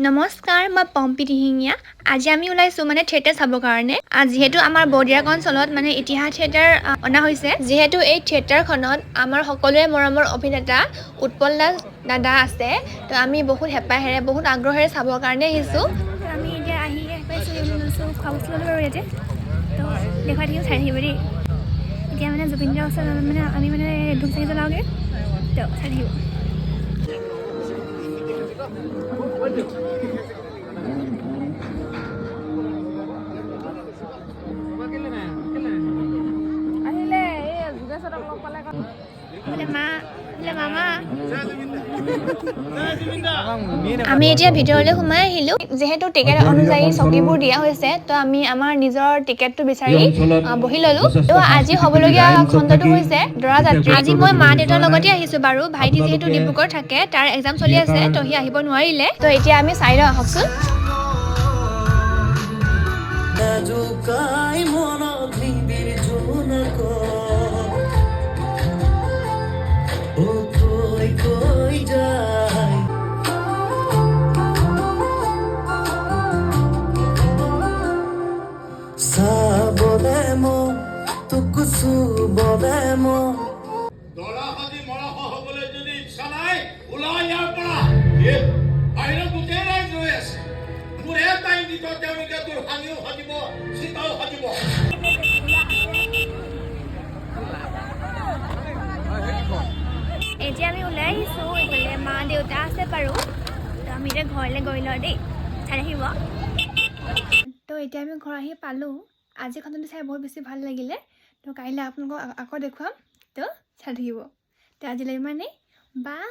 নমস্কাৰ, মই পম্পী দিহিঙীয়া। আজি আমি ওলাইছোঁ মানে থিয়েটাৰ চাবৰ কাৰণে। যিহেতু আমাৰ বৰদিয়াৰ অঞ্চলত মানে ইতিহাস থিয়েটাৰ অনা হৈছে, যিহেতু এই থিয়েটাৰখনত আমাৰ সকলোৰে মৰমৰ অভিনেতা উৎপল দাদা আছে, তো আমি বহুত হেঁপাহেৰে বহুত আগ্ৰহেৰে চাবৰ কাৰণে আহিছোঁ। আমি এতিয়া আহি পাইছোঁ খোৱা বস্তু ল'লোঁ আৰু ইয়াতে, তো দেখুৱাই থাকিম, চাই থাকিব দেই। এতিয়া মানে জুবিনদাৰ ওচৰত মানে আমি মানে ধূপ চাকি জ্বলাওঁগৈ, তো চাই থাকিব। আমি এতিয়া ভিতৰলৈ সোমাই আহিলোঁ। যিহেতু টিকেট অনুযায়ী চকীবোৰ দিয়া হৈছে, তো আমি আমাৰ নিজৰ টিকেটটো বিচাৰি বহি ল'লোঁ। তো আজি হ'বলগীয়া খণ্ডটো হৈছে দৰা যাত্ৰী। আজি মই মা দেউতাৰ লগতে আহিছোঁ বাৰু। ভাইটি যিহেতু ডিব্ৰুগড় থাকে, তাৰ এক্সাম চলি আছে, তো সি আহিব নোৱাৰিলে। তো এতিয়া আমি চাই লওঁ, আহকচোন। এতিয়া আমি ওলাই আহিছোঁ, এইফালে মা দেউতা আছে বাৰু। তো আমি এতিয়া ঘৰলৈ গৈ লওঁ দেই, চাই থাকিব। তো এতিয়া আমি ঘৰ আহি পালোঁ। আজি খণ্ডটো চাই বহুত বেছি ভাল লাগিলে। তো কাইলৈ আপোনালোকক আকৌ দেখুৱাম, তো চাই থাকিব। তো আজিলৈ ইমানেই, বাই।